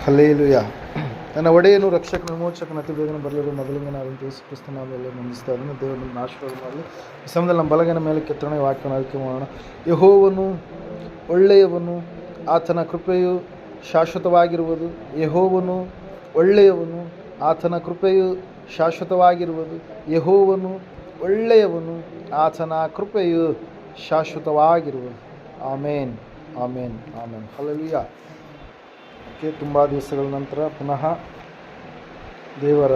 Hallelujah. ನನ್ನ ಒಡೆಯನು ರಕ್ಷಕನ ವಿಮೋಚಕನ ಅತಿ ಬೇಗನೆ ಬರಲಿರುವ ಮೊದಲಿಗೆ ನಾವು ಯೇಸು ಕ್ರಿಸ್ತನ ನಾಮದಲ್ಲಿ ವಂದಿಸ್ತಾ ಅದನ್ನು ದೇವರು ನಮ್ಮ ಆಶೀರ್ವಾದ ಮಾಡಲಿ. ಈ ಸಮಯದಲ್ಲಿ ನಮ್ಮ ಬಲಗೈನ ಮೇಲೆ ಕೆತ್ತನೆ ವಾಕ್ಯವನ್ನು ಆಯ್ಕೆ ಮಾಡೋಣ. ಯೆಹೋವನು ಒಳ್ಳೆಯವನು, ಆತನ ಕೃಪೆಯು ಶಾಶ್ವತವಾಗಿರುವುದು. ಯೆಹೋವನು ಒಳ್ಳೆಯವನು, ಆತನ ಕೃಪೆಯು ಶಾಶ್ವತವಾಗಿರುವುದು. ಯೆಹೋವನು ಒಳ್ಳೆಯವನು, ಆತನ ಕೃಪೆಯು ಶಾಶ್ವತವಾಗಿರುವುದು. ಆಮೇನ್, ಆಮೇನ್, ಆಮೇನ್. ಹಲ್ಲೇಲೂಯ. ತುಂಬ ದಿವಸಗಳ ನಂತರ ಪುನಃ ದೇವರ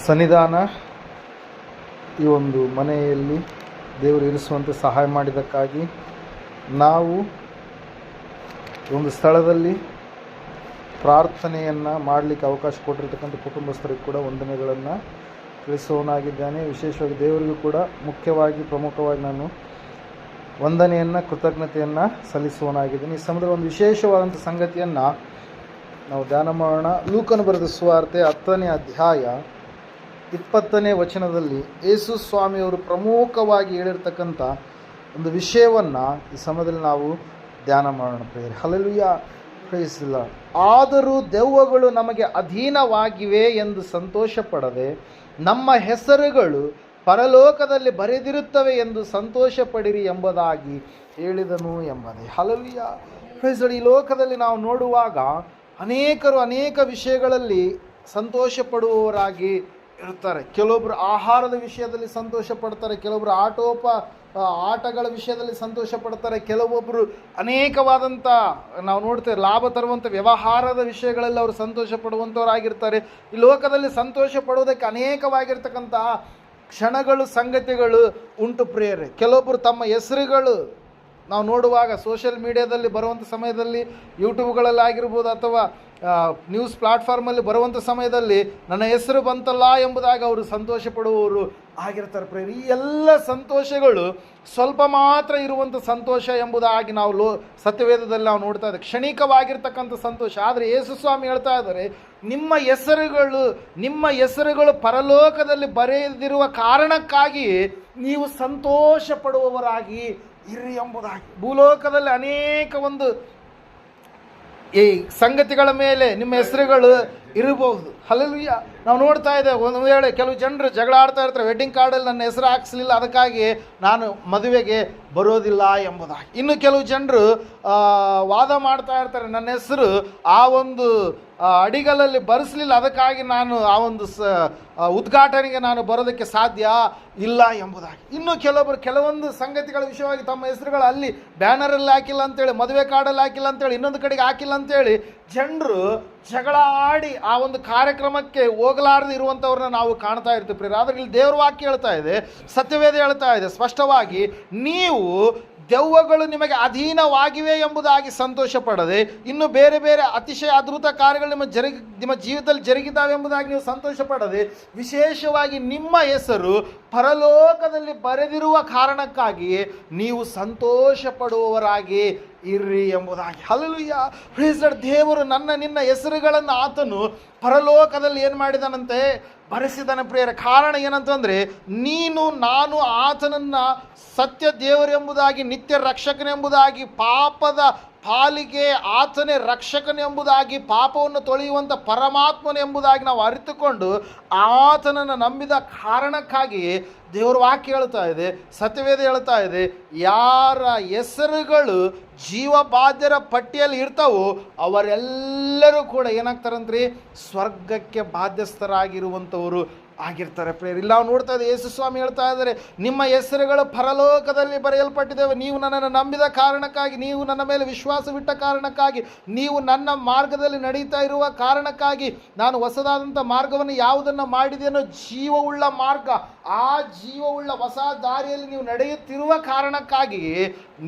ಸನ್ನಿಧಾನ ಈ ಒಂದು ಮನೆಯಲ್ಲಿ ದೇವರು ಇರಿಸುವಂತೆ ಸಹಾಯ ಮಾಡಿದ್ದಕ್ಕಾಗಿ ನಾವು ಒಂದು ಸ್ಥಳದಲ್ಲಿ ಪ್ರಾರ್ಥನೆಯನ್ನು ಮಾಡಲಿಕ್ಕೆ ಅವಕಾಶ ಕೊಟ್ಟಿರ್ತಕ್ಕಂಥ ಕುಟುಂಬಸ್ಥರಿಗೆ ಕೂಡ ವಂದನೆಗಳನ್ನು ತಿಳಿಸುವವನಾಗಿದ್ದೇನೆ. ವಿಶೇಷವಾಗಿ ದೇವರಿಗೂ ಕೂಡ ಮುಖ್ಯವಾಗಿ ಪ್ರಮುಖವಾಗಿ ನಾನು ವಂದನೆಯನ್ನು, ಕೃತಜ್ಞತೆಯನ್ನು ಸಲ್ಲಿಸುವವನಾಗಿದ್ದೀನಿ. ಈ ಸಮಯದಲ್ಲಿ ಒಂದು ವಿಶೇಷವಾದಂಥ ಸಂಗತಿಯನ್ನು ನಾವು ಧ್ಯಾನ ಮಾಡೋಣ. ಲೂಕನು ಬರೆದ ಸುವಾರ್ತೆ 10ನೇ ಅಧ್ಯಾಯ 20ನೇ ವಚನದಲ್ಲಿ ಯೇಸು ಸ್ವಾಮಿಯವರು ಪ್ರಮುಖವಾಗಿ ಹೇಳಿರ್ತಕ್ಕಂಥ ಒಂದು ವಿಷಯವನ್ನು ಈ ಸಮಯದಲ್ಲಿ ನಾವು ಧ್ಯಾನ ಮಾಡೋಣ. Prayer hallelujah, praise the Lord. ಆದರೂ ದೆವ್ವಗಳು ನಮಗೆ ಅಧೀನವಾಗಿವೆ ಎಂದು ಸಂತೋಷ ಪಡದೆ ನಮ್ಮ ಹೆಸರುಗಳು ಪರಲೋಕದಲ್ಲಿ ಬರೆದಿರುತ್ತವೆ ಎಂದು ಸಂತೋಷ ಪಡಿರಿ ಎಂಬುದಾಗಿ ಹೇಳಿದನು ಎಂಬುದೇ. Hallelujah, praise the Lord. ಈ ಲೋಕದಲ್ಲಿ ನಾವು ನೋಡುವಾಗ ಅನೇಕರು ಅನೇಕ ವಿಷಯಗಳಲ್ಲಿ ಸಂತೋಷ ಪಡುವವರಾಗಿ ಇರ್ತಾರೆ. ಕೆಲವೊಬ್ಬರು ಆಹಾರದ ವಿಷಯದಲ್ಲಿ ಸಂತೋಷ ಪಡ್ತಾರೆ, ಕೆಲವೊಬ್ಬರು ಆಟಗಳ ವಿಷಯದಲ್ಲಿ ಸಂತೋಷ ಪಡ್ತಾರೆ, ಕೆಲವೊಬ್ಬರು ಅನೇಕವಾದಂಥ ನಾವು ನೋಡ್ತೇವೆ ಲಾಭ ತರುವಂಥ ವ್ಯವಹಾರದ ವಿಷಯಗಳಲ್ಲಿ ಅವರು ಸಂತೋಷ ಪಡುವಂಥವರಾಗಿರ್ತಾರೆ. ಈ ಲೋಕದಲ್ಲಿ ಸಂತೋಷ ಪಡುವುದಕ್ಕೆ ಅನೇಕವಾಗಿರ್ತಕ್ಕಂಥ ಕ್ಷಣಗಳು, ಸಂಗತಿಗಳು ಉಂಟು ಪ್ರಿಯರೇ. ಕೆಲವೊಬ್ಬರು ತಮ್ಮ ಹೆಸರುಗಳು ನಾವು ನೋಡುವಾಗ ಸೋಷಿಯಲ್ ಮೀಡಿಯಾದಲ್ಲಿ ಬರುವಂಥ ಸಮಯದಲ್ಲಿ, ಯೂಟ್ಯೂಬ್ಗಳಲ್ಲಿ ಆಗಿರ್ಬೋದು ಅಥವಾ ನ್ಯೂಸ್ ಪ್ಲಾಟ್ಫಾರ್ಮಲ್ಲಿ ಬರುವಂಥ ಸಮಯದಲ್ಲಿ ನನ್ನ ಹೆಸರು ಬಂತಲ್ಲ ಎಂಬುದಾಗಿ ಅವರು ಸಂತೋಷ ಪಡುವವರು ಆಗಿರ್ತಾರೆ ಪ್ರಿಯರೇ. ಈ ಎಲ್ಲ ಸಂತೋಷಗಳು ಸ್ವಲ್ಪ ಮಾತ್ರ ಇರುವಂಥ ಸಂತೋಷ ಎಂಬುದಾಗಿ ನಾವು ಸತ್ಯವೇದದಲ್ಲಿ ನಾವು ನೋಡ್ತಾ ಇದ್ದೇವೆ. ಕ್ಷಣಿಕವಾಗಿರ್ತಕ್ಕಂಥ ಸಂತೋಷ. ಆದರೆ ಯೇಸು ಸ್ವಾಮಿ ಹೇಳ್ತಾ ಇದ್ದಾರೆ, ನಿಮ್ಮ ಹೆಸರುಗಳು ಪರಲೋಕದಲ್ಲಿ ಬರೆದಿರುವ ಕಾರಣಕ್ಕಾಗಿ ನೀವು ಸಂತೋಷ ಪಡುವವರಾಗಿ ಇರಿ ಎಂಬುದಾಗಿ. ಭೂಲೋಕದಲ್ಲಿ ಅನೇಕ ಒಂದು ಈ ಸಂಗತಿಗಳ ಮೇಲೆ ನಿಮ್ಮ ಹೆಸರುಗಳು ಇರಬಹುದು. ಹಲ್ಲೇಲೂಯ. ನಾವು ನೋಡ್ತಾ ಇದ್ದೇವೆ, ಒಂದು ವೇಳೆ ಕೆಲವು ಜನರು ಜಗಳ ಆಡ್ತಾ ಇರ್ತಾರೆ, ವೆಡ್ಡಿಂಗ್ ಕಾರ್ಡಲ್ಲಿ ನನ್ನ ಹೆಸರು ಹಾಕ್ಸಲಿಲ್ಲ, ಅದಕ್ಕಾಗಿ ನಾನು ಮದುವೆಗೆ ಬರೋದಿಲ್ಲ ಎಂಬುದಾಗಿ. ಇನ್ನು ಕೆಲವು ಜನರು ವಾದ ಮಾಡ್ತಾ ಇರ್ತಾರೆ, ನನ್ನ ಹೆಸರು ಆ ಒಂದು ಅಡಿಗಲಲ್ಲಿ ಬರೆಸಲಿಲ್ಲ, ಅದಕ್ಕಾಗಿ ನಾನು ಆ ಒಂದು ಉದ್ಘಾಟನೆಗೆ ನಾನು ಬರೋದಕ್ಕೆ ಸಾಧ್ಯ ಇಲ್ಲ ಎಂಬುದಾಗಿ. ಇನ್ನು ಕೆಲವೊಂದು ಸಂಗತಿಗಳ ವಿಷಯವಾಗಿ ತಮ್ಮ ಹೆಸರುಗಳು ಅಲ್ಲಿ ಬ್ಯಾನರಲ್ಲಿ ಹಾಕಿಲ್ಲ ಅಂತೇಳಿ, ಮದುವೆ ಕಾರ್ಡಲ್ಲಿ ಹಾಕಿಲ್ಲ ಅಂತೇಳಿ, ಇನ್ನೊಂದು ಕಡೆಗೆ ಹಾಕಿಲ್ಲ ಅಂತೇಳಿ ಜನರು ಜಗಳ ಆಡಿ ಆ ಒಂದು ಕಾರ್ಯಕ್ರಮಕ್ಕೆ ಹೋಗಲಾರದೆ ಇರುವಂಥವ್ರನ್ನ ನಾವು ಕಾಣ್ತಾ ಇರ್ತೀವಿ ಪ್ರಿಯರೇ. ಆದರೆ ಇಲ್ಲಿ ದೇವರ ವಾಕ್ಯ ಹೇಳ್ತಾ ಇದೆ, ಸತ್ಯವೇದ ಹೇಳ್ತಾ ಇದೆ ಸ್ಪಷ್ಟವಾಗಿ, ನೀವು ದೆವ್ವಗಳು ನಿಮಗೆ ಅಧೀನವಾಗಿವೆ ಎಂಬುದಾಗಿ ಸಂತೋಷ ಪಡದೆ ಇನ್ನು ಬೇರೆ ಬೇರೆ ಅತಿಶಯ ಅದ್ಭುತ ಕಾರ್ಯಗಳು ನಿಮ್ಮ ಜೀವಿತದಲ್ಲಿ ಜರುಗಿದ್ದಾವೆ ಎಂಬುದಾಗಿ ನೀವು ಸಂತೋಷ ಪಡದೆ ವಿಶೇಷವಾಗಿ ನಿಮ್ಮ ಹೆಸರು ಪರಲೋಕದಲ್ಲಿ ಬರೆದಿರುವ ಕಾರಣಕ್ಕಾಗಿಯೇ ನೀವು ಸಂತೋಷ ಪಡುವವರಾಗಿ ಇರ್ರಿ ಎಂಬುದಾಗಿ. Hallelujah, praise the Lord. ದೇವರು ನಿನ್ನ ಹೆಸರುಗಳನ್ನು ಆತನು ಪರಲೋಕದಲ್ಲಿ ಏನು ಮಾಡಿದನಂತೆ, ಬರೆಸಿದನ ಪ್ರಿಯರ. ಕಾರಣ ಏನಂತಂದರೆ, ನಾನು ಆತನನ್ನು ಸತ್ಯ ದೇವರೆಂಬುದಾಗಿ, ನಿತ್ಯ ರಕ್ಷಕನೆಂಬುದಾಗಿ, ಪಾಪದ ಪಾಲಿಗೆ ಆತನೇ ರಕ್ಷಕನೆಂಬುದಾಗಿ, ಪಾಪವನ್ನು ತೊಳೆಯುವಂಥ ಪರಮಾತ್ಮನೆಂಬುದಾಗಿ ನಾವು ಅರಿತುಕೊಂಡು ಆತನನ್ನು ನಂಬಿದ ಕಾರಣಕ್ಕಾಗಿ ದೇವರ ವಾಕ್ಯ ಹೇಳ್ತಾ ಇದೆ, ಸತ್ಯವೇದ ಹೇಳ್ತಾ ಇದೆ, ಯಾರ ಹೆಸರುಗಳು ಜೀವಬಾಧ್ಯರ ಪಟ್ಟಿಯಲ್ಲಿ ಇರ್ತಾವೋ ಅವರೆಲ್ಲರೂ ಕೂಡ ಏನಾಗ್ತಾರಂದ್ರಿ, ಸ್ವರ್ಗಕ್ಕೆ ಬಾಧ್ಯಸ್ಥರಾಗಿರುವಂಥವರು ಆಗಿರ್ತಾರೆ ಪ್ರೇಯರ್. ಇಲ್ಲ ನಾವು ನೋಡ್ತಾ ಇದ್ದೇವೆ, ಯೇಸು ಸ್ವಾಮಿ ಹೇಳ್ತಾ ಇದ್ದಾರೆ, ನಿಮ್ಮ ಹೆಸರುಗಳು ಪರಲೋಕದಲ್ಲಿ ಬರೆಯಲ್ಪಟ್ಟಿದ್ದೇವೆ. ನೀವು ನನ್ನನ್ನು ನಂಬಿದ ಕಾರಣಕ್ಕಾಗಿ, ನೀವು ನನ್ನ ಮೇಲೆ ವಿಶ್ವಾಸವಿಟ್ಟ ಕಾರಣಕ್ಕಾಗಿ, ನೀವು ನನ್ನ ಮಾರ್ಗದಲ್ಲಿ ನಡೀತಾ ಇರುವ ಕಾರಣಕ್ಕಾಗಿ, ನಾನು ಹೊಸದಾದಂಥ ಮಾರ್ಗವನ್ನು ಯಾವುದನ್ನು ಮಾಡಿದೆಯೋ ಜೀವವುಳ್ಳ ಮಾರ್ಗ, ಆ ಜೀವವುಳ್ಳ ಹೊಸ ದಾರಿಯಲ್ಲಿ ನೀವು ನಡೆಯುತ್ತಿರುವ ಕಾರಣಕ್ಕಾಗಿ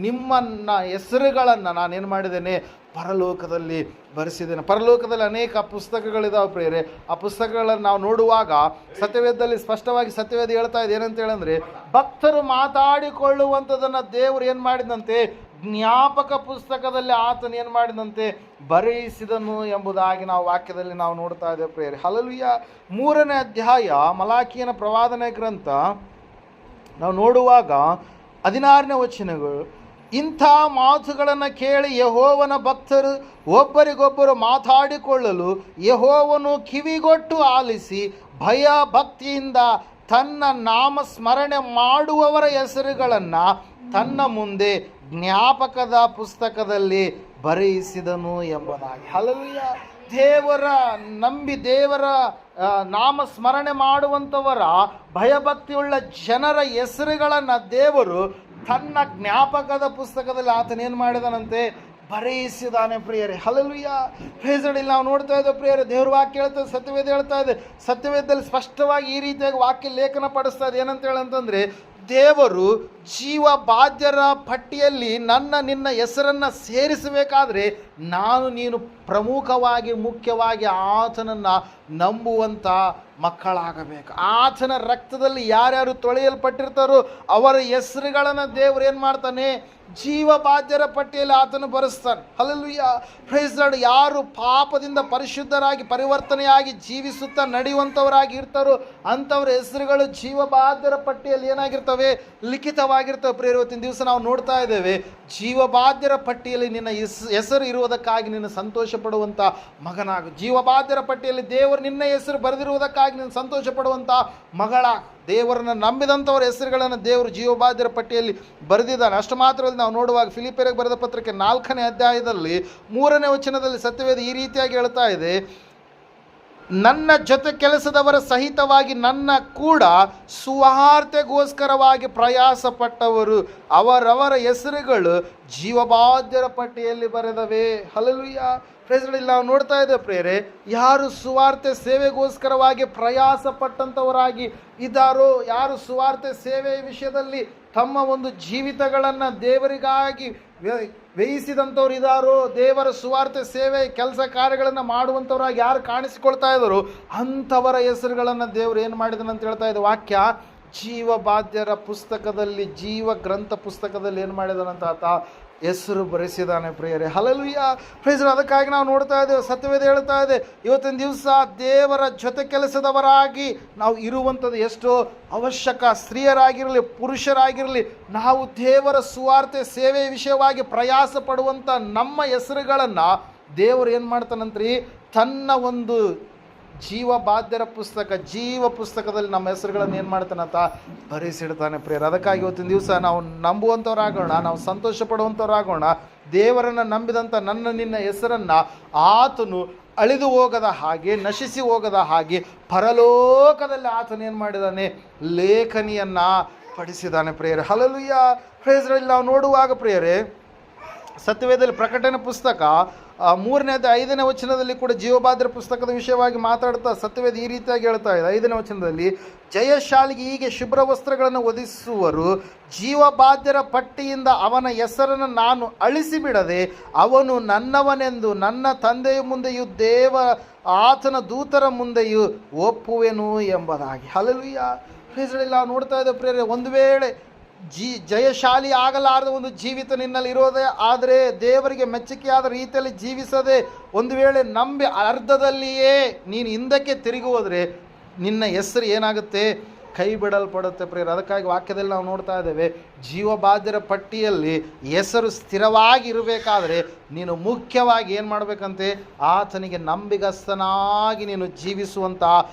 ನಿಮ್ಮನ್ನ ಹೆಸರುಗಳನ್ನು ನಾನೇನು ಮಾಡಿದ್ದೇನೆ, ಪರಲೋಕದಲ್ಲಿ ಬರೆಸಿದ್ದೇನೆ. ಪರಲೋಕದಲ್ಲಿ ಅನೇಕ ಪುಸ್ತಕಗಳಿದಾವೆ ಪ್ರೇರೆ. ಆ ಪುಸ್ತಕಗಳನ್ನು ನಾವು ನೋಡುವಾಗ ಸತ್ಯವೇದದಲ್ಲಿ ಸ್ಪಷ್ಟವಾಗಿ ಸತ್ಯವೇದ ಹೇಳ್ತಾ ಇದೆ, ಏನಂತ ಹೇಳಂದರೆ, ಭಕ್ತರು ಮಾತಾಡಿಕೊಳ್ಳುವಂಥದ್ದನ್ನು ದೇವರು ಏನು ಮಾಡಿದಂತೆ ಜ್ಞಾಪಕ ಪುಸ್ತಕದಲ್ಲಿ ಆತನು ಏನು ಮಾಡಿದಂತೆ ಬರೆಯಿಸಿದನು ಎಂಬುದಾಗಿ ನಾವು ವಾಕ್ಯದಲ್ಲಿ ನಾವು ನೋಡ್ತಾ ಇದ್ದೇವೆ ಪ್ರೇರೆ. ಹಲ್ಲೇಲೂಯ. 3ನೇ ಅಧ್ಯಾಯ ಮಲಾಕಿಯನ ಪ್ರವಾದನೆ ಗ್ರಂಥ ನಾವು ನೋಡುವಾಗ 16ನೇ ವಚನಗಳು, ಇಂಥ ಮಾತುಗಳನ್ನು ಕೇಳಿ ಯೆಹೋವನ ಭಕ್ತರು ಒಬ್ಬರಿಗೊಬ್ಬರು ಮಾತಾಡಿಕೊಳ್ಳಲು ಯೆಹೋವನು ಕಿವಿಗೊಟ್ಟು ಆಲಿಸಿ ಭಯ ಭಕ್ತಿಯಿಂದ ತನ್ನ ನಾಮಸ್ಮರಣೆ ಮಾಡುವವರ ಹೆಸರುಗಳನ್ನು ತನ್ನ ಮುಂದೆ ಜ್ಞಾಪಕದ ಪುಸ್ತಕದಲ್ಲಿ ಬರೆಯಿಸಿದನು ಎಂಬುದಾಗಿ. ಹಲ್ಲೆಲೂಯಾ. ದೇವರ ನಂಬಿ ದೇವರ ನಾಮಸ್ಮರಣೆ ಮಾಡುವಂಥವರ ಭಯಭಕ್ತಿಯುಳ್ಳ ಜನರ ಹೆಸರುಗಳನ್ನು ದೇವರು ತನ್ನ ಜ್ಞಾಪಕದ ಪುಸ್ತಕದಲ್ಲಿ ಆತನೇನು ಮಾಡಿದನಂತೆ, ಬರೆಯಿಸಿದಾನೆ ಪ್ರಿಯರೇ. ಹಲ್ಲೆಲೂಯಾ. Praise Lord. ಇಲ್ಲಿ ನಾವು ನೋಡ್ತಾ ಇದ್ದೇವೆ ಪ್ರಿಯರೇ, ದೇವ್ರ ವಾಕ್ಯ ಹೇಳ್ತಾ ಇದೆ, ಸತ್ಯವೇದ ಹೇಳ್ತಾ ಇದೆ. ಸತ್ಯವೇದದಲ್ಲಿ ಸ್ಪಷ್ಟವಾಗಿ ಈ ರೀತಿಯಾಗಿ ವಾಕ್ಯ ಲೇಖನ ಪಡಿಸ್ತಾ ಇದೆ. ಏನಂತ ಹೇಳಂತಂದರೆ, ದೇವರು ಜೀವ ಬಾಧ್ಯರ ಪಟ್ಟಿಯಲ್ಲಿ ನಿನ್ನ ಹೆಸರನ್ನು ಸೇರಿಸಬೇಕಾದ್ರೆ ನೀನು ಪ್ರಮುಖವಾಗಿ ಮುಖ್ಯವಾಗಿ ಆತನನ್ನು ನಂಬುವಂಥ ಮಕ್ಕಳಾಗಬೇಕು. ಆತನ ರಕ್ತದಲ್ಲಿ ಯಾರ್ಯಾರು ತೊಳೆಯಲ್ಪಟ್ಟಿರ್ತಾರೋ ಅವರ ಹೆಸರುಗಳನ್ನು ದೇವರು ಏನು ಮಾಡ್ತಾನೆ, ಜೀವ ಬಾಧ್ಯರ ಪಟ್ಟಿಯಲ್ಲಿ ಆತನು ಬರೆಸ್ತಾನೆ. ಹಲ್ಲೆಲೂಯಾ. Praise lord. ಯಾರು ಪಾಪದಿಂದ ಪರಿಶುದ್ಧರಾಗಿ ಪರಿವರ್ತನೆಯಾಗಿ ಜೀವಿಸುತ್ತಾ ನಡೆಯುವಂಥವರಾಗಿ ಇರ್ತಾರೋ ಅಂಥವ್ರ ಹೆಸರುಗಳು ಜೀವ ಬಾಧ್ಯರ ಪಟ್ಟಿಯಲ್ಲಿ ಏನಾಗಿರ್ತವೆ, ಲಿಖಿತವಾಗಿರ್ತವೆ. ಪ್ರಿಯರೇ, ಇವತ್ತಿನ ದಿವಸ ನಾವು ನೋಡ್ತಾ ಇದ್ದೇವೆ, ಜೀವ ಬಾಧ್ಯರ ಪಟ್ಟಿಯಲ್ಲಿ ನಿನ್ನ ಹೆಸರು ಇರುವುದಕ್ಕಾಗಿ ನೀನು ಸಂತೋಷ ಪಡುವಂಥ ಮಗನಾಗು. ಜೀವ ಬಾಧ್ಯರ ಪಟ್ಟಿಯಲ್ಲಿ ದೇವರು ನಿನ್ನ ಹೆಸರು ಬರೆದಿರುವುದಕ್ಕಾಗಿ ನೀನು ಸಂತೋಷ ಪಡುವಂಥ ಮಗಳಾಗು. ದೇವರನ್ನು ನಂಬಿದಂಥವ್ರ ಹೆಸರುಗಳನ್ನು ದೇವರು ಜೀವಬಾಧ್ಯರ ಪಟ್ಟಿಯಲ್ಲಿ ಬರೆದಿದ್ದಾನೆ. ಅಷ್ಟು ಮಾತ್ರದಲ್ಲಿ ನಾವು ನೋಡುವಾಗ ಫಿಲಿಪಿಯರಿಗೆ ಬರೆದ ಪತ್ರಕ್ಕೆ 4ನೇ ಅಧ್ಯಾಯದಲ್ಲಿ 3ನೇ ವಚನದಲ್ಲಿ ಸತ್ಯವೇದ ಈ ರೀತಿಯಾಗಿ ಹೇಳ್ತಾ ಇದೆ, ನನ್ನ ಜೊತೆ ಕೆಲಸದವರ ಸಹಿತವಾಗಿ ನನ್ನ ಕೂಡ ಸುವಾರ್ತೆಗೋಸ್ಕರವಾಗಿ ಪ್ರಯಾಸ ಪಟ್ಟವರು ಅವರವರ ಹೆಸರುಗಳು ಜೀವಬಾಧ್ಯರ ಪಟ್ಟಿಯಲ್ಲಿ ಬರೆದವೆ. ಹಲ್ಲೆಲೂಯಾ. Praise Lord. ನಾವು ನೋಡ್ತಾ ಇದ್ದೇವೆ ಪ್ರಿಯರೇ, ಯಾರು ಸುವಾರ್ತೆ ಸೇವೆಗೋಸ್ಕರವಾಗಿ ಪ್ರಯಾಸ ಪಟ್ಟಂಥವರಾಗಿ ಇದ್ದಾರೋ, ಯಾರು ಸುವಾರ್ತೆ ಸೇವೆಯ ವಿಷಯದಲ್ಲಿ ತಮ್ಮ ಒಂದು ಜೀವಿತಗಳನ್ನು ದೇವರಿಗಾಗಿ ವ್ಯಯಿಸಿದಂಥವ್ರು ಇದ್ದಾರೋ, ದೇವರ ಸುವಾರ್ತೆ ಸೇವೆ ಕೆಲಸ ಕಾರ್ಯಗಳನ್ನು ಮಾಡುವಂಥವ್ರಾಗಿ ಯಾರು ಕಾಣಿಸಿಕೊಳ್ತಾ ಇದ್ದಾರೋ ಅಂಥವರ ಹೆಸರುಗಳನ್ನು ದೇವರು ಏನು ಮಾಡಿದನಂತ ಹೇಳ್ತಾ ಇದೆ ವಾಕ್ಯ. ಜೀವ ಬಾಧ್ಯರ ಪುಸ್ತಕದಲ್ಲಿ, ಜೀವ ಗ್ರಂಥ ಪುಸ್ತಕದಲ್ಲಿ ಏನು ಮಾಡಿದನಂತ ಆತ ಹೆಸರು ಬರೆಸಿದಾನೆ ಪ್ರಿಯರೇ. ಹಲ್ಲೆಲೂಯಾ. Praise Lord. ಅದಕ್ಕಾಗಿ ನಾವು ನೋಡ್ತಾ ಇದ್ದೇವೆ, ಸತ್ಯವೇದ ಹೇಳ್ತಾ ಇದೆ, ಇವತ್ತಿನ ದಿವಸ ದೇವರ ಜೊತೆ ಕೆಲಸದವರಾಗಿ ನಾವು ಇರುವಂಥದ್ದು ಎಷ್ಟೋ ಅವಶ್ಯಕ. ಸ್ತ್ರೀಯರಾಗಿರಲಿ ಪುರುಷರಾಗಿರಲಿ, ನಾವು ದೇವರ ಸುವಾರ್ತೆ ಸೇವೆ ವಿಷಯವಾಗಿ ಪ್ರಯಾಸ ಪಡುವಂಥ ನಮ್ಮ ಹೆಸರುಗಳನ್ನು ದೇವರು ಏನು ಮಾಡ್ತಾನಂತ್ರಿ, ತನ್ನ ಒಂದು ಜೀವ ಬಾಧ್ಯರ ಪುಸ್ತಕ, ಜೀವ ಪುಸ್ತಕದಲ್ಲಿ ನಮ್ಮ ಹೆಸರುಗಳನ್ನು ಏನು ಮಾಡ್ತಾನಂತ ಬರೆಸಿಡ್ತಾನೆ ಪ್ರಿಯರೇ. ಅದಕ್ಕಾಗಿ ಇವತ್ತಿನ ದಿವಸ ನಾವು ನಂಬುವಂಥವ್ರಾಗೋಣ, ನಾವು ಸಂತೋಷ ಪಡುವಂಥವ್ರಾಗೋಣ. ದೇವರನ್ನು ನಂಬಿದಂಥ ನಿನ್ನ ಹೆಸರನ್ನು ಆತನು ಅಳಿದು ಹೋಗದ ಹಾಗೆ, ನಶಿಸಿ ಹೋಗದ ಹಾಗೆ ಪರಲೋಕದಲ್ಲಿ ಆತನು ಏನು ಮಾಡಿದ್ದಾನೆ, ಲೇಖನಿಯನ್ನು ಪಡಿಸಿದ್ದಾನೆ ಪ್ರಿಯರೇ. ಹಲ್ಲೆಲೂಯಾ. Praise Lord. ನಾವು ನೋಡುವಾಗ ಪ್ರಿಯರೇ, ಸತ್ಯವೇದದಲ್ಲಿ ಪ್ರಕಟಣೆ ಪುಸ್ತಕ 3ನೇ 5ನೇ ವಚನದಲ್ಲಿ ಕೂಡ ಜೀವಬಾಧ್ಯರ ಪುಸ್ತಕದ ವಿಷಯವಾಗಿ ಮಾತಾಡ್ತಾ ಸತ್ಯವೇದ ಈ ರೀತಿಯಾಗಿ ಹೇಳ್ತಾ ಇದೆ. 5ನೇ ವಚನದಲ್ಲಿ, ಜಯಶಾಲಿಗೆ ಹೀಗೆ ಶುಭ್ರ ವಸ್ತ್ರಗಳನ್ನು ಒದಿಸುವರು, ಜೀವಬಾಧ್ಯರ ಪಟ್ಟಿಯಿಂದ ಅವನ ಹೆಸರನ್ನು ನಾನು ಅಳಿಸಿಬಿಡದೆ ಅವನು ನನ್ನವನೆಂದು ನನ್ನ ತಂದೆಯ ಮುಂದೆಯೂ ಆತನ ದೂತರ ಮುಂದೆಯೂ ಒಪ್ಪುವೆನು ಎಂಬುದಾಗಿ. ಹಲ್ಲೆಲೂಯಾ. Praise Lord. ನಾವು ನೋಡ್ತಾ ಇದ್ದೇವೆ ಪ್ರಿಯರೇ, ಒಂದು ವೇಳೆ ಜಯಶಾಲಿ ಆಗಲಾರದ ಒಂದು ಜೀವಿತ ನಿನ್ನಲ್ಲಿ ಇರೋದೇ ಆದರೆ, ದೇವರಿಗೆ ಮೆಚ್ಚುಗೆಯಾದ ರೀತಿಯಲ್ಲಿ ಜೀವಿಸದೆ ಒಂದು ವೇಳೆ ನಂಬಿ ಅರ್ಧದಲ್ಲಿಯೇ ನೀನು ಹಿಂದಕ್ಕೆ ತಿರುಗಿ ಹೋದರೆ ನಿನ್ನ ಹೆಸರು ಏನಾಗುತ್ತೆ, ಕೈ ಬಿಡಲ್ಪಡುತ್ತೆ ಪ್ರಿಯರೇ. ಅದಕ್ಕಾಗಿ ವಾಕ್ಯದಲ್ಲಿ ನಾವು ನೋಡ್ತಾ ಇದ್ದೇವೆ, ಜೀವಬಾಧ್ಯರ ಪಟ್ಟಿಯಲ್ಲಿ ಹೆಸರು ಸ್ಥಿರವಾಗಿ ಇರಬೇಕಾದ್ರೆ ನೀನು ಮುಖ್ಯವಾಗಿ ಏನು ಮಾಡಬೇಕಂತೆ, ಆತನಿಗೆ ನಂಬಿಗಸ್ತನಾಗಿ ನೀನು ಜೀವಿಸುವಂಥ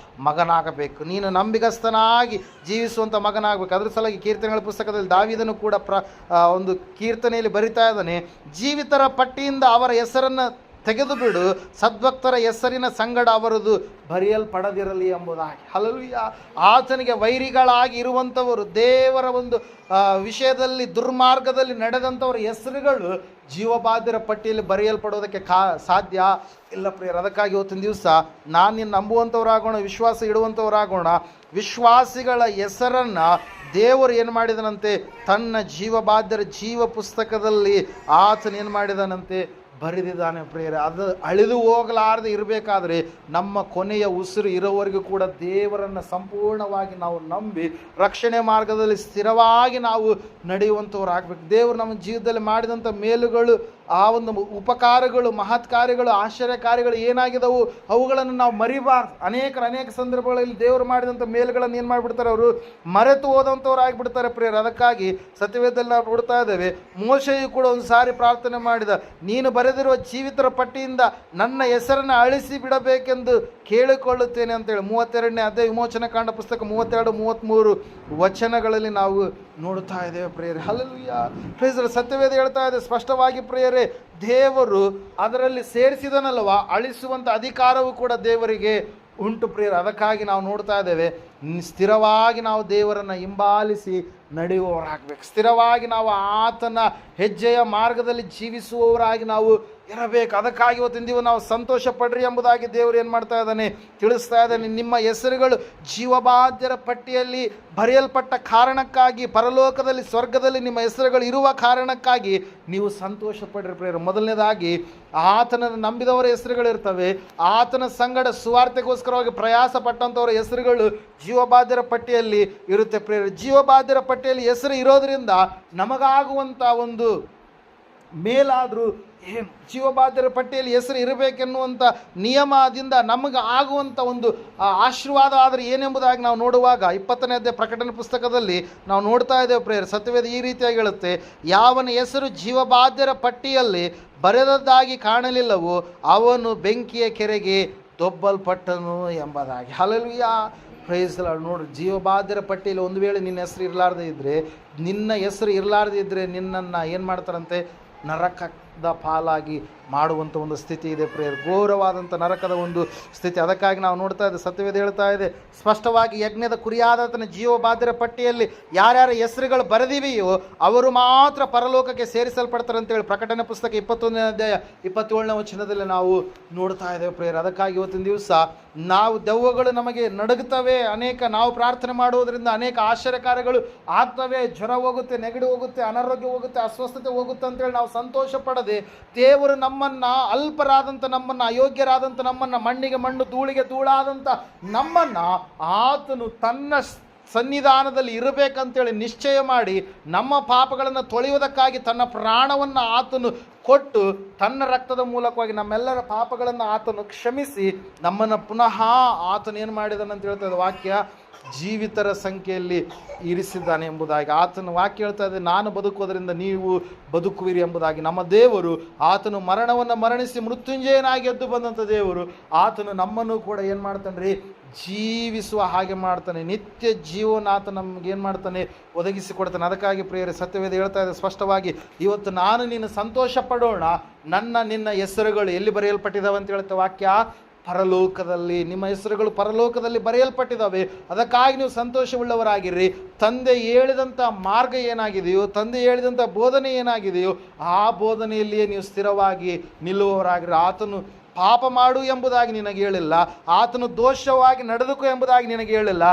ಮಗನಾಗಬೇಕು. ನೀನು ನಂಬಿಗಸ್ತನಾಗಿ ಜೀವಿಸುವಂಥ ಮಗನಾಗಬೇಕು. ಅದ್ರ ಸಲುವಾಗಿ ಕೀರ್ತನೆಗಳ ಪುಸ್ತಕದಲ್ಲಿ ದಾವೀದನು ಕೂಡ ಒಂದು ಕೀರ್ತನೆಯಲ್ಲಿ ಬರಿತಾ ಇದ್ದಾನೆ, ಜೀವಿತರ ಪಟ್ಟಿಯಿಂದ ಅವರ ಹೆಸರನ್ನು ತೆಗೆದು ಬಿಡು, ಸದ್ಭಕ್ತರ ಹೆಸರಿನ ಸಂಗಡ ಅವರದು ಬರೆಯಲ್ಪಡದಿರಲಿ ಎಂಬುದಾಗಿ. ಹಲ್ಲೆಲೂಯಾ. ಆತನಿಗೆ ವೈರಿಗಳಾಗಿ ಇರುವಂಥವರು, ದೇವರ ಒಂದು ವಿಷಯದಲ್ಲಿ ದುರ್ಮಾರ್ಗದಲ್ಲಿ ನಡೆದಂಥವ್ರ ಹೆಸರುಗಳು ಜೀವಬಾಧ್ಯರ ಪಟ್ಟಿಯಲ್ಲಿ ಬರೆಯಲ್ಪಡೋದಕ್ಕೆ ಸಾಧ್ಯ ಇಲ್ಲ ಪ್ರಿಯರೇ. ಅದಕ್ಕಾಗಿ ಇವತ್ತಿನ ದಿವಸ ನಿನ್ನ ನಂಬುವಂಥವ್ರಾಗೋಣ, ವಿಶ್ವಾಸ ಇಡುವಂಥವ್ರಾಗೋಣ. ವಿಶ್ವಾಸಿಗಳ ಹೆಸರನ್ನು ದೇವರು ಏನು ಮಾಡಿದನಂತೆ, ತನ್ನ ಜೀವಬಾಧ್ಯರ ಜೀವ ಪುಸ್ತಕದಲ್ಲಿ ಆತನು ಏನು ಮಾಡಿದನಂತೆ, ಬರೆದಿದ್ದಾನೆ ಪ್ರಿಯರೇ. ಅದು ಅಳಿದು ಹೋಗಲಾರದೆ ಇರಬೇಕಾದ್ರೆ ನಮ್ಮ ಕೊನೆಯ ಉಸಿರು ಇರೋವರೆಗೂ ಕೂಡ ದೇವರನ್ನು ಸಂಪೂರ್ಣವಾಗಿ ನಾವು ನಂಬಿ ರಕ್ಷಣೆ ಮಾರ್ಗದಲ್ಲಿ ಸ್ಥಿರವಾಗಿ ನಾವು ನಡೆಯುವಂಥವ್ರು ಆಗಬೇಕು. ದೇವರು ನಮ್ಮ ಜೀವಿತದಲ್ಲಿ ಮಾಡಿದಂಥ ಮೇಲುಗಳು ಆ ಒಂದು ಉಪಕಾರಗಳು, ಮಹತ್ ಕಾರ್ಯಗಳು, ಆಶ್ಚರ್ಯ ಕಾರ್ಯಗಳು ಏನಾಗಿದ್ದವು ಅವುಗಳನ್ನು ನಾವು ಮರಿಬಾರ್ದು. ಅನೇಕ ಸಂದರ್ಭಗಳಲ್ಲಿ ದೇವರು ಮಾಡಿದಂಥ ಮೇಲುಗಳನ್ನು ಏನು ಮಾಡಿಬಿಡ್ತಾರೆ, ಅವರು ಮರೆತು ಹೋದಂಥವ್ರು ಆಗಿಬಿಡ್ತಾರೆ ಪ್ರಿಯರು. ಅದಕ್ಕಾಗಿ ಸತ್ಯವೇದದಲ್ಲಿ ನಾವು ನೋಡ್ತಾ ಇದ್ದೇವೆ, ಮೋಶೆಯು ಕೂಡ ಒಂದು ಸಾರಿ ಪ್ರಾರ್ಥನೆ ಮಾಡಿದ, ನೀನು ಬರೆದಿರುವ ಜೀವಿತರ ಪಟ್ಟಿಯಿಂದ ನನ್ನ ಹೆಸರನ್ನು ಅಳಿಸಿ ಬಿಡಬೇಕೆಂದು ಕೇಳಿಕೊಳ್ಳುತ್ತೇನೆ ಅಂತೇಳಿ 32ನೇ ಅಧ್ಯಾಯ ವಿಮೋಚನಾ ಕಾಂಡ ಪುಸ್ತಕ 32-33 ವಚನಗಳಲ್ಲಿ ನಾವು ನೋಡ್ತಾ ಇದ್ದೇವೆ ಪ್ರಿಯರೇ. Hallelujah, praise the Lord. ಸತ್ಯವೇದ ಹೇಳ್ತಾ ಇದೆ ಸ್ಪಷ್ಟವಾಗಿ ಪ್ರಿಯರೇ, ದೇವರು ಅದರಲ್ಲಿ ಸೇರಿಸಿದನಲ್ವ, ಅಳಿಸುವಂಥ ಅಧಿಕಾರವೂ ಕೂಡ ದೇವರಿಗೆ ಉಂಟು ಪ್ರಿಯರೇ. ಅದಕ್ಕಾಗಿ ನಾವು ನೋಡ್ತಾ ಇದ್ದೇವೆ, ಸ್ಥಿರವಾಗಿ ನಾವು ದೇವರನ್ನು ಹಿಂಬಾಲಿಸಿ ನಡೆಯುವವರಾಗಬೇಕು. ಸ್ಥಿರವಾಗಿ ನಾವು ಆತನ ಹೆಜ್ಜೆಯ ಮಾರ್ಗದಲ್ಲಿ ಜೀವಿಸುವವರಾಗಿ ನಾವು ಇರಬೇಕು. ಅದಕ್ಕಾಗಿ ಇವತ್ತಿನ ದಿನ ನಾವು ಸಂತೋಷ ಪಡ್ರಿ ಎಂಬುದಾಗಿ ದೇವರು ಏನು ಮಾಡ್ತಾ ಇದ್ದಾನೆ, ತಿಳಿಸ್ತಾ ಇದ್ದಾನೆ. ನಿಮ್ಮ ಹೆಸರುಗಳು ಜೀವಬಾಧ್ಯರ ಪಟ್ಟಿಯಲ್ಲಿ ಬರೆಯಲ್ಪಟ್ಟ ಕಾರಣಕ್ಕಾಗಿ, ಪರಲೋಕದಲ್ಲಿ ಸ್ವರ್ಗದಲ್ಲಿ ನಿಮ್ಮ ಹೆಸರುಗಳು ಇರುವ ಕಾರಣಕ್ಕಾಗಿ ನೀವು ಸಂತೋಷ ಪಡ್ರಿ ಪ್ರಿಯರು. ಮೊದಲನೇದಾಗಿ ಆತನನ್ನು ನಂಬಿದವರ ಹೆಸರುಗಳಿರ್ತವೆ. ಆತನ ಸಂಗಡ ಸುವಾರ್ತೆಗೋಸ್ಕರವಾಗಿ ಪ್ರಯಾಸ ಪಟ್ಟಂಥವರ ಹೆಸರುಗಳು ಜೀವಬಾಧ್ಯರ ಪಟ್ಟಿಯಲ್ಲಿ ಇರುತ್ತೆ ಪ್ರಿಯರು. ಜೀವಬಾಧ್ಯರ ಪಟ್ಟಿಯಲ್ಲಿ ಹೆಸರು ಇರೋದ್ರಿಂದ ನಮಗಾಗುವಂಥ ಒಂದು ಮೇಲಾದರೂ ಏನು, ಜೀವಬಾಧ್ಯರ ಪಟ್ಟಿಯಲ್ಲಿ ಹೆಸರು ಇರಬೇಕೆನ್ನುವಂಥ ನಿಯಮದಿಂದ ನಮಗೆ ಆಗುವಂಥ ಒಂದು ಆಶೀರ್ವಾದ ಆದರೆ ಏನೆಂಬುದಾಗಿ ನಾವು ನೋಡುವಾಗ 20ನೇ ಅಧ್ಯಾಯ ಪ್ರಕಟಣೆ ಪುಸ್ತಕದಲ್ಲಿ ನಾವು ನೋಡ್ತಾ ಇದ್ದೇವೆ ಪ್ರೇಯರ್. ಸತ್ಯವೇದ ಈ ರೀತಿಯಾಗಿ ಹೇಳುತ್ತೆ, ಯಾವನ ಹೆಸರು ಜೀವಬಾಧ್ಯರ ಪಟ್ಟಿಯಲ್ಲಿ ಬರೆದದ್ದಾಗಿ ಕಾಣಲಿಲ್ಲವೋ ಅವನು ಬೆಂಕಿಯ ಕೆರೆಗೆ ದೊಬ್ಬಲ್ಪಟ್ಟನು ಎಂಬುದಾಗಿ. Hallelujah, praise the Lord. ನೋಡ್ರಿ, ಜೀವಬಾಧ್ಯರ ಪಟ್ಟಿಯಲ್ಲಿ ಒಂದು ವೇಳೆ ನಿನ್ನ ಹೆಸರು ಇರಲಾರ್ದೇ ಇದ್ದರೆ, ನಿನ್ನನ್ನು ಏನು ಮಾಡ್ತಾರಂತೆ, ನರಕದ ಪಾಲಾಗಿ ಮಾಡುವಂಥ ಒಂದು ಸ್ಥಿತಿ ಇದೆ ಪ್ರೇಯರ್. ಘೋರವಾದಂಥ ನರಕದ ಒಂದು ಸ್ಥಿತಿ. ಅದಕ್ಕಾಗಿ ನಾವು ನೋಡ್ತಾ ಇದ್ದೇವೆ, ಸತ್ಯವೇದ ಹೇಳ್ತಾ ಇದೆ ಸ್ಪಷ್ಟವಾಗಿ, ಯಜ್ಞದ ಕುರಿಯಾದತನ ಜೀವಬಾಧ್ಯರ ಪಟ್ಟಿಯಲ್ಲಿ ಯಾರ್ಯಾರ ಹೆಸರುಗಳು ಬರೆದಿವೆಯೋ ಅವರು ಮಾತ್ರ ಪರಲೋಕಕ್ಕೆ ಸೇರಿಸಲ್ಪಡ್ತಾರೆ ಅಂತೇಳಿ ಪ್ರಕಟಣೆ ಪುಸ್ತಕ 21ನೇ ಅಧ್ಯಾಯ 27ನೇ ವಚನದಲ್ಲಿ ನಾವು ನೋಡ್ತಾ ಇದ್ದೇವೆ ಪ್ರೇಯರ್. ಅದಕ್ಕಾಗಿ ಇವತ್ತಿನ ದಿವಸ ನಾವು ದೆವ್ವಗಳು ನಮಗೆ ನಡುಗುತ್ತವೆ, ನಾವು ಪ್ರಾರ್ಥನೆ ಮಾಡುವುದರಿಂದ ಅನೇಕ ಆಶ್ಚರ್ಯ ಕಾರ್ಯಗಳು ಆಗ್ತವೆ, ಜ್ವರ ಹೋಗುತ್ತೆ, ನೆಗಡಿ ಹೋಗುತ್ತೆ, ಅನಾರೋಗ್ಯ ಹೋಗುತ್ತೆ, ಅಸ್ವಸ್ಥತೆ ಹೋಗುತ್ತೆ ಅಂತೇಳಿ ನಾವು ಸಂತೋಷ ಪಡದೆ, ದೇವರು ನಮ್ಮನ್ನು ಅಲ್ಪರಾದಂಥ, ನಮ್ಮನ್ನು ಅಯೋಗ್ಯರಾದಂಥ, ನಮ್ಮನ್ನು ಮಣ್ಣಿಗೆ ಮಣ್ಣು ಧೂಳಿಗೆ ಧೂಳಾದಂಥ ನಮ್ಮನ್ನು ಆತನು ತನ್ನ ಸನ್ನಿಧಾನದಲ್ಲಿ ಇರಬೇಕಂತೇಳಿ ನಿಶ್ಚಯ ಮಾಡಿ ನಮ್ಮ ಪಾಪಗಳನ್ನು ತೊಳೆಯುವುದಕ್ಕಾಗಿ ತನ್ನ ಪ್ರಾಣವನ್ನು ಆತನು ಕೊಟ್ಟು ತನ್ನ ರಕ್ತದ ಮೂಲಕವಾಗಿ ನಮ್ಮೆಲ್ಲರ ಪಾಪಗಳನ್ನು ಆತನು ಕ್ಷಮಿಸಿ ನಮ್ಮನ್ನು ಪುನಃ ಆತನು ಏನು ಮಾಡಿದಾನೆ ಅಂತ ಹೇಳ್ತದೆ ವಾಕ್ಯ, ಜೀವಿತರ ಸಂಖ್ಯೆಯಲ್ಲಿ ಇರಿಸಿದ್ದಾನೆ ಎಂಬುದಾಗಿ. ಆತನ ವಾಕ್ಯ ಹೇಳ್ತಾ ಇದೆ, ನಾನು ಬದುಕುವುದರಿಂದ ನೀವು ಬದುಕುವಿರಿ ಎಂಬುದಾಗಿ. ನಮ್ಮ ದೇವರು ಆತನು ಮರಣವನ್ನು ಮರಣಿಸಿ ಮೃತ್ಯುಂಜಯನಾಗಿ ಎದ್ದು ಬಂದಂಥ ದೇವರು, ಆತನು ನಮ್ಮನ್ನು ಕೂಡ ಏನು ಮಾಡ್ತಾನೆ ರೀ, ಜೀವಿಸುವ ಹಾಗೆ ಮಾಡ್ತಾನೆ. ನಿತ್ಯ ಜೀವನ ಆತ ನಮಗೇನು ಮಾಡ್ತಾನೆ, ಒದಗಿಸಿಕೊಡ್ತಾನೆ. ಅದಕ್ಕಾಗಿ ಪ್ರಿಯರೇ, ಸತ್ಯವೇದ ಹೇಳ್ತಾ ಇದೆ ಸ್ಪಷ್ಟವಾಗಿ, ಇವತ್ತು ನಾನು ನೀನು ಸಂತೋಷ ಪಡೋಣ, ನಿನ್ನ ಹೆಸರುಗಳು ಎಲ್ಲಿ ಬರೆಯಲ್ಪಟ್ಟಿದ್ದಾವೆ ಅಂತ ಹೇಳ್ತಾ ವಾಕ್ಯ, ಪರಲೋಕದಲ್ಲಿ. ನಿಮ್ಮ ಹೆಸರುಗಳು ಪರಲೋಕದಲ್ಲಿ ಬರೆಯಲ್ಪಟ್ಟಿದ್ದಾವೆ. ಅದಕ್ಕಾಗಿ ನೀವು ಸಂತೋಷವುಳ್ಳವರಾಗಿರ್ರಿ. ತಂದೆ ಹೇಳಿದಂಥ ಮಾರ್ಗ ಏನಾಗಿದೆಯೋ, ತಂದೆ ಹೇಳಿದಂಥ ಬೋಧನೆ ಏನಾಗಿದೆಯೋ ಆ ಬೋಧನೆಯಲ್ಲಿಯೇ ನೀವು ಸ್ಥಿರವಾಗಿ ನಿಲ್ಲುವವರಾಗಿರ್ರಿ. ಆತನು ಪಾಪ ಮಾಡು ಎಂಬುದಾಗಿ ನಿನಗೆ ಹೇಳಿಲ್ಲ, ಆತನು ದೋಷವಾಗಿ ನಡೆದುಕೋ ಎಂಬುದಾಗಿ ನಿನಗೆ ಹೇಳಿಲ್ಲ.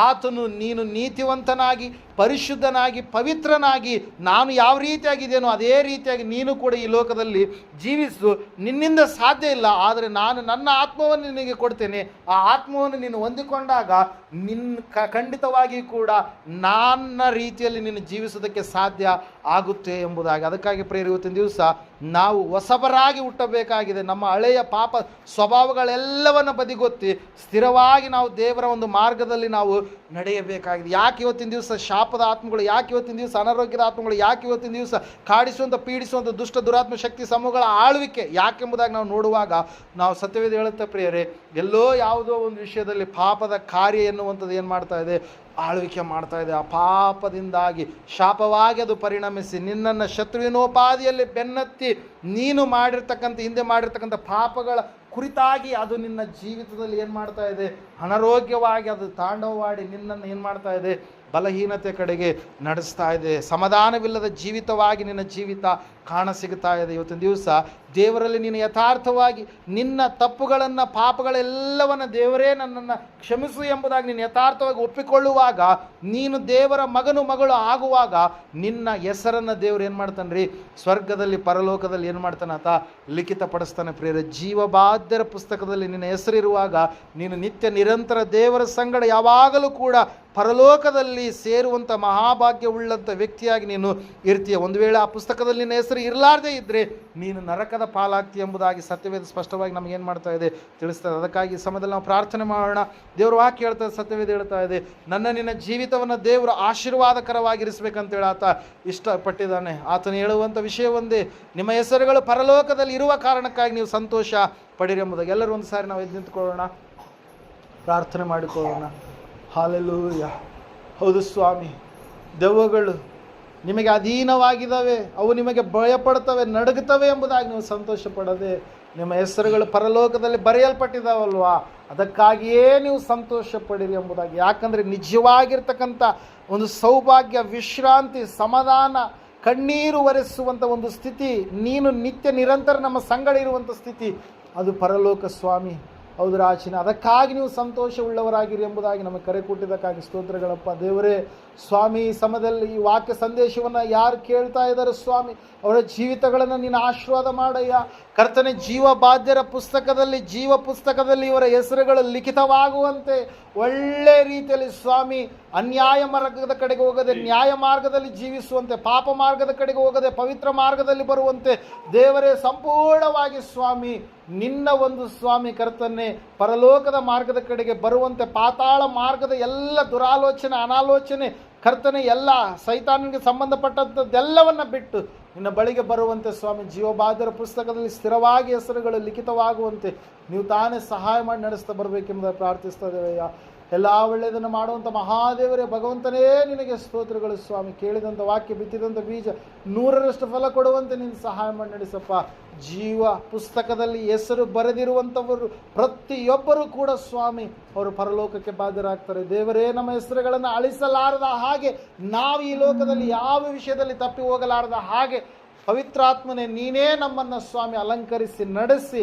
ಆತನು ನೀನು ನೀತಿವಂತನಾಗಿ, ಪರಿಶುದ್ಧನಾಗಿ, ಪವಿತ್ರನಾಗಿ ನಾನು ಯಾವ ರೀತಿಯಾಗಿದ್ದೇನೋ ಅದೇ ರೀತಿಯಾಗಿ ನೀನು ಕೂಡ ಈ ಲೋಕದಲ್ಲಿ ಜೀವಿಸು. ನಿನ್ನಿಂದ ಸಾಧ್ಯ ಇಲ್ಲ, ಆದರೆ ನಾನು ನನ್ನ ಆತ್ಮವನ್ನು ನಿನಗೆ ಕೊಡ್ತೇನೆ. ಆ ಆತ್ಮವನ್ನು ನೀನು ಹೊಂದಿಕೊಂಡಾಗ ಖಂಡಿತವಾಗಿ ಕೂಡ ನನ್ನ ರೀತಿಯಲ್ಲಿ ನೀನು ಜೀವಿಸೋದಕ್ಕೆ ಸಾಧ್ಯ ಆಗುತ್ತೆ ಎಂಬುದಾಗಿ. ಅದಕ್ಕಾಗಿ ಪ್ರೇರಿ, ಇವತ್ತಿನ ದಿವಸ ನಾವು ಹೊಸಬರಾಗಿ ಹುಟ್ಟಬೇಕಾಗಿದೆ. ನಮ್ಮ ಹಳೆಯ ಪಾಪ ಸ್ವಭಾವಗಳೆಲ್ಲವನ್ನು ಬದಿಗೊತ್ತಿ ಸ್ಥಿರವಾಗಿ ನಾವು ದೇವರ ಒಂದು ಮಾರ್ಗದಲ್ಲಿ ನಾವು ನಡೆಯಬೇಕಾಗಿದೆ. ಯಾಕೆ ಇವತ್ತಿನ ದಿವಸ ಶಾಪದ ಆತ್ಮಗಳು, ಯಾಕೆ ಇವತ್ತಿನ ದಿವಸ ಅನಾರೋಗ್ಯದ ಆತ್ಮಗಳು, ಯಾಕೆ ಇವತ್ತಿನ ದಿವಸ ಕಾಡಿಸುವಂಥ ಪೀಡಿಸುವಂಥ ದುಷ್ಟ ದುರಾತ್ಮ ಶಕ್ತಿ ಸಮೂಹಗಳ ಆಳ್ವಿಕೆ ಯಾಕೆಂಬುದಾಗಿ ನಾವು ನೋಡುವಾಗ ನಾವು ಸತ್ಯವೇದ ಹೇಳುತ್ತೆ ಪ್ರಿಯರೇ, ಎಲ್ಲೋ ಯಾವುದೋ ಒಂದು ವಿಷಯದಲ್ಲಿ ಪಾಪದ ಕಾರ್ಯ ಎನ್ನುವಂಥದ್ದು ಏನು ಮಾಡ್ತಾ ಇದೆ, ಆಳ್ವಿಕೆ ಮಾಡ್ತಾ ಇದೆ. ಆ ಪಾಪದಿಂದಾಗಿ ಶಾಪವಾಗಿ ಅದು ಪರಿಣಮಿಸಿ ನಿನ್ನನ್ನು ಶತ್ರುವಿನೋಪಾದಿಯಲ್ಲಿ ಬೆನ್ನತ್ತಿ ನೀನು ಹಿಂದೆ ಮಾಡಿರ್ತಕ್ಕಂಥ ಪಾಪಗಳ ಕುರಿತಾಗಿ ಅದು ನಿನ್ನ ಜೀವಿತದಲ್ಲಿ ಏನು ಮಾಡ್ತಾ ಇದೆ, ಅನಾರೋಗ್ಯವಾಗಿ ಅದು ತಾಂಡವವಾಡಿ ನಿನ್ನನ್ನು ಏನು ಮಾಡ್ತಾ ಇದೆ, ಬಲಹೀನತೆ ಕಡೆಗೆ ನಡೆಸ್ತಾ ಇದೆ. ಸಮಾಧಾನವಿಲ್ಲದ ಜೀವಿತವಾಗಿ ನಿನ್ನ ಜೀವಿತ ಕಾಣಸಿಗ್ತಾ ಇದೆ. ಇವತ್ತಿನ ದಿವಸ ದೇವರಲ್ಲಿ ನೀನು ಯಥಾರ್ಥವಾಗಿ ನಿನ್ನ ತಪ್ಪುಗಳನ್ನು, ಪಾಪಗಳೆಲ್ಲವನ್ನು ದೇವರೇ ನನ್ನನ್ನು ಕ್ಷಮಿಸು ಎಂಬುದಾಗಿ ನೀನು ಯಥಾರ್ಥವಾಗಿ ಒಪ್ಪಿಕೊಳ್ಳುವಾಗ, ನೀನು ದೇವರ ಮಗನು ಆಗುವಾಗ ನಿನ್ನ ಹೆಸರನ್ನು ದೇವರು ಏನು ಮಾಡ್ತಾನೆ ರೀ, ಸ್ವರ್ಗದಲ್ಲಿ ಪರಲೋಕದಲ್ಲಿ ಏನು ಮಾಡ್ತಾನೆ ಆತ ಲಿಖಿತಪಡಿಸ್ತಾನೆ. ಪ್ರಿಯರೇ, ಜೀವಬಾಧ್ಯರ ಪುಸ್ತಕದಲ್ಲಿ ನಿನ್ನ ಹೆಸರಿರುವಾಗ ನೀನು ನಿತ್ಯ ನಿರಂತರ ದೇವರ ಸಂಗಡ ಯಾವಾಗಲೂ ಕೂಡ ಪರಲೋಕದಲ್ಲಿ ಸೇರುವಂಥ ಮಹಾಭಾಗ್ಯವುಳ್ಳಂಥ ವ್ಯಕ್ತಿಯಾಗಿ ನೀನು ಇರ್ತೀಯ. ಒಂದು ವೇಳೆ ಆ ಪುಸ್ತಕದಲ್ಲಿ ನಿನ್ನ ಹೆಸರು ಇರಲಾರ್ದೇ ಇದ್ದರೆ ನೀನು ನರಕದ ಪಾಲಾಗ್ತಿ ಎಂಬುದಾಗಿ ಸತ್ಯವೇದ ಸ್ಪಷ್ಟವಾಗಿ ನಮಗೇನು ಮಾಡ್ತಾ ಇದೆ, ತಿಳಿಸ್ತಾ ಇದೆ. ಅದಕ್ಕಾಗಿ ಈ ಸಮಯದಲ್ಲಿ ನಾವು ಪ್ರಾರ್ಥನೆ ಮಾಡೋಣ. ದೇವ್ರ ವಾಕ್ಯ ಹೇಳ್ತಾ ಇದೆ, ಸತ್ಯವೇದ ಹೇಳ್ತಾ ಇದೆ, ನಿನ್ನ ಜೀವಿತವನ್ನು ದೇವರು ಆಶೀರ್ವಾದಕರವಾಗಿರಿಸಬೇಕಂತೇಳಿ ಆತ ಇಷ್ಟಪಟ್ಟಿದ್ದಾನೆ. ಆತನು ಹೇಳುವಂಥ ವಿಷಯ ಒಂದೇ, ನಿಮ್ಮ ಹೆಸರುಗಳು ಪರಲೋಕದಲ್ಲಿ ಇರುವ ಕಾರಣಕ್ಕಾಗಿ ನೀವು ಸಂತೋಷ ಪಡಿರಿ ಎಂಬುದಾಗಿ. ಎಲ್ಲರೂ ಒಂದು ಸಾರಿ ನಾವು ಎದ್ದು ನಿಂತ್ಕೊಳ್ಳೋಣ, ಪ್ರಾರ್ಥನೆ ಮಾಡಿಕೊಳ್ಳೋಣ. ಹಾಲೆಲೂಯ. ಹೌದು ಸ್ವಾಮಿ, ದೆವ್ವಗಳು ನಿಮಗೆ ಅಧೀನವಾಗಿದ್ದಾವೆ, ಅವು ನಿಮಗೆ ಭಯಪಡ್ತವೆ, ನಡುಗುತ್ತವೆ ಎಂಬುದಾಗಿ ನೀವು ಸಂತೋಷ ಪಡದೆ ನಿಮ್ಮ ಹೆಸರುಗಳು ಪರಲೋಕದಲ್ಲಿ ಬರೆಯಲ್ಪಟ್ಟಿದ್ದಾವಲ್ವಾ, ಅದಕ್ಕಾಗಿಯೇ ನೀವು ಸಂತೋಷ ಪಡಿರಿ ಎಂಬುದಾಗಿ. ಯಾಕಂದರೆ ನಿಜವಾಗಿರ್ತಕ್ಕಂಥ ಒಂದು ಸೌಭಾಗ್ಯ, ವಿಶ್ರಾಂತಿ, ಸಮಾಧಾನ, ಕಣ್ಣೀರು ಒರೆಸುವಂಥ ಒಂದು ಸ್ಥಿತಿ, ನೀನು ನಿತ್ಯ ನಿರಂತರ ನಮ್ಮ ಸಂಗಡ ಇರುವಂಥ ಸ್ಥಿತಿ, ಅದು ಪರಲೋಕ ಸ್ವಾಮಿ. ಹೌದು ರಾಚಿನ, ಅದಕ್ಕಾಗಿ ನೀವು ಸಂತೋಷವುಳ್ಳವರಾಗಿರಿ ಎಂಬುದಾಗಿ ನಮಗೆ ಕರೆ ಕೊಟ್ಟಿದ್ದಕ್ಕಾಗಿ ಸ್ತೋತ್ರಗಳಪ್ಪ. ದೇವರೇ ಸ್ವಾಮಿ, ಈ ಸಮಯದಲ್ಲಿ ಈ ವಾಕ್ಯ ಸಂದೇಶವನ್ನು ಯಾರು ಕೇಳ್ತಾ ಇದ್ದಾರೆ ಸ್ವಾಮಿ, ಅವರ ಜೀವಿತಗಳನ್ನು ನೀನು ಆಶೀರ್ವಾದ ಮಾಡಯ್ಯ. ಕರ್ತನೆ, ಜೀವಬಾಧ್ಯರ ಜೀವ ಪುಸ್ತಕದಲ್ಲಿ ಇವರ ಹೆಸರುಗಳು ಲಿಖಿತವಾಗುವಂತೆ ಒಳ್ಳೆ ರೀತಿಯಲ್ಲಿ ಸ್ವಾಮಿ, ಅನ್ಯಾಯ ಮಾರ್ಗದ ಕಡೆಗೆ ಹೋಗದೆ ನ್ಯಾಯ ಮಾರ್ಗದಲ್ಲಿ ಜೀವಿಸುವಂತೆ, ಪಾಪ ಮಾರ್ಗದ ಕಡೆಗೆ ಹೋಗದೆ ಪವಿತ್ರ ಮಾರ್ಗದಲ್ಲಿ ಬರುವಂತೆ ದೇವರೇ ಸಂಪೂರ್ಣವಾಗಿ ಸ್ವಾಮಿ ನಿನ್ನ ಒಂದು ಸ್ವಾಮಿ ಕರ್ತನೆ ಪರಲೋಕದ ಮಾರ್ಗದ ಕಡೆಗೆ ಬರುವಂತೆ, ಪಾತಾಳ ಮಾರ್ಗದ ಎಲ್ಲ ದುರಾಲೋಚನೆ, ಅನಾಲೋಚನೆ ಕರ್ತನೆ, ಎಲ್ಲ ಸೈತಾನಿಗೆ ಸಂಬಂಧಪಟ್ಟದ್ದೆಲ್ಲವನ್ನು ಬಿಟ್ಟು ನಿನ್ನ ಬಳಿಗೆ ಬರುವಂತೆ ಸ್ವಾಮಿ, ಜೀವಬಾಧ್ಯರ ಪುಸ್ತಕದಲ್ಲಿ ಸ್ಥಿರವಾಗಿ ಹೆಸರುಗಳು ಲಿಖಿತವಾಗುವಂತೆ ನೀವು ತಾನೇ ಸಹಾಯ ಮಾಡಿ ನಡೆಸ್ತಾ ಬರಬೇಕೆಂಬುದಾಗಿ ಪ್ರಾರ್ಥಿಸ್ತಾ ಇದ್ದೇವೆಯ್ಯ. ಎಲ್ಲ ಒಳ್ಳೆಯದನ್ನು ಮಾಡುವಂಥ ಮಹಾದೇವರೇ ಭಗವಂತನೇ ನಿನಗೆ ಸ್ತೋತ್ರಗಳು ಸ್ವಾಮಿ. ಕೇಳಿದಂಥ ವಾಕ್ಯ, ಬಿತ್ತಿದಂಥ ಬೀಜ 100ರಷ್ಟು ಫಲ ಕೊಡುವಂತೆ ನೀನು ಸಹಾಯ ಮಾಡಿ ನಡೆಸಪ್ಪ. ಜೀವ ಪುಸ್ತಕದಲ್ಲಿ ಹೆಸರು ಬರೆದಿರುವಂಥವರು ಪ್ರತಿಯೊಬ್ಬರೂ ಕೂಡ ಸ್ವಾಮಿ ಅವರು ಪರಲೋಕಕ್ಕೆ ಬಾಧ್ಯರಾಗ್ತಾರೆ. ದೇವರೇ, ನಮ್ಮ ಹೆಸರುಗಳನ್ನು ಅಳಿಸಲಾರದ ಹಾಗೆ, ನಾವು ಈ ಲೋಕದಲ್ಲಿ ಯಾವ ವಿಷಯದಲ್ಲಿ ತಪ್ಪಿ ಹೋಗಲಾರದ ಹಾಗೆ ಪವಿತ್ರಾತ್ಮನೇ ನೀನೇ ನಮ್ಮನ್ನು ಸ್ವಾಮಿ ಅಲಂಕರಿಸಿ ನಡೆಸಿ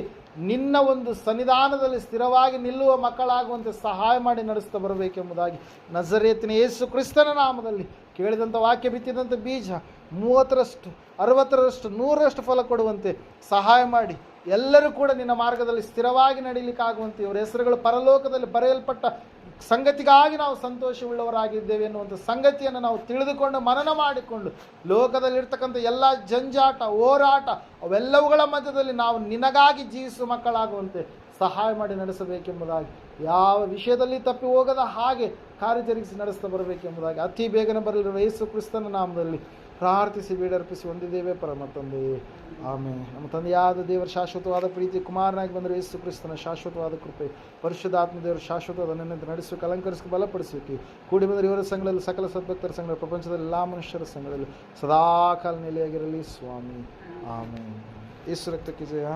ನಿನ್ನ ಒಂದು ಸನ್ನಿಧಾನದಲ್ಲಿ ಸ್ಥಿರವಾಗಿ ನಿಲ್ಲುವ ಮಕ್ಕಳಾಗುವಂತೆ ಸಹಾಯ ಮಾಡಿ ನಡೆಸ್ತಾ ಬರಬೇಕೆಂಬುದಾಗಿ ನಜರೇತಿನ ಯೇಸು ಕ್ರಿಸ್ತನ ನಾಮದಲ್ಲಿ ಕೇಳಿದಂಥ ವಾಕ್ಯ, ಬಿತ್ತಿದಂಥ ಬೀಜ 30ರಷ್ಟು 60ರಷ್ಟು 100ರಷ್ಟು ಫಲ ಕೊಡುವಂತೆ ಸಹಾಯ ಮಾಡಿ ಎಲ್ಲರೂ ಕೂಡ ನಿನ್ನ ಮಾರ್ಗದಲ್ಲಿ ಸ್ಥಿರವಾಗಿ ನಡೀಲಿಕ್ಕಾಗುವಂತೆ ಇವರ ಹೆಸರುಗಳು ಪರಲೋಕದಲ್ಲಿ ಬರೆಯಲ್ಪಟ್ಟ ಸಂಗತಿಗಾಗಿ ನಾವು ಸಂತೋಷವುಳ್ಳವರಾಗಿದ್ದೇವೆ ಎನ್ನುವಂಥ ಸಂಗತಿಯನ್ನು ನಾವು ತಿಳಿದುಕೊಂಡು ಮನನ ಮಾಡಿಕೊಂಡು ಲೋಕದಲ್ಲಿರ್ತಕ್ಕಂಥ ಎಲ್ಲ ಜಂಜಾಟ, ಹೋರಾಟ ಅವೆಲ್ಲವುಗಳ ಮಧ್ಯದಲ್ಲಿ ನಾವು ನಿನಗಾಗಿ ಜೀವಿಸುವ ಮಕ್ಕಳಾಗುವಂತೆ ಸಹಾಯ ಮಾಡಿ ನಡೆಸಬೇಕೆಂಬುದಾಗಿ, ಯಾವ ವಿಷಯದಲ್ಲಿ ತಪ್ಪಿ ಹೋಗದ ಹಾಗೆ ಕಾರ್ಯಜರುಗಿಸಿ ನಡೆಸ್ತಾ ಬರಬೇಕೆಂಬುದಾಗಿ ಅತಿ ಬೇಗನೆ ಬರಲಿರುವ ಯೇಸು ಕ್ರಿಸ್ತನ ನಾಮದಲ್ಲಿ ಪ್ರಾರ್ಥಿಸಿ ಬೇಡರ್ಪಿಸಿ ಹೊಂದಿದ್ದೇವೆ ಪರಮ ತಂದೆಯೇ, ಆಮೇಲೆ. ನಮ್ಮ ತಂದೆಯಾದ ದೇವರ ಶಾಶ್ವತವಾದ ಪ್ರೀತಿ, ಕುಮಾರನಾಗಿ ಬಂದರೆ ಯೇಸು ಕ್ರಿಸ್ತನ ಶಾಶ್ವತವಾದ ಕೃಪೆ, ಪರಿಶುದ್ಧಾತ್ಮ ದೇವರ ಶಾಶ್ವತವಾದ ನೆನೆದು ನಡೆಸೋಕೆ, ಅಲಂಕರಿಸೋಕೆ, ಬಲಪಡಿಸೋಕೆ, ಕೂಡಿ ಬಂದರೆ ಇವರ ಸಂಘದಲ್ಲಿ ಸಕಲ ಸದ್ಭಕ್ತರ ಸಂಘ, ಪ್ರಪಂಚದಲ್ಲಿ ಎಲ್ಲ ಮನುಷ್ಯರ ಸಂಘದಲ್ಲಿ ಸದಾಕಾಲ ನೆಲೆಯಾಗಿರಲಿ ಸ್ವಾಮಿ. ಆಮೇಲೆ. ಯೇಸು ರಕ್ತಕ್ಕೆ ಜಯ.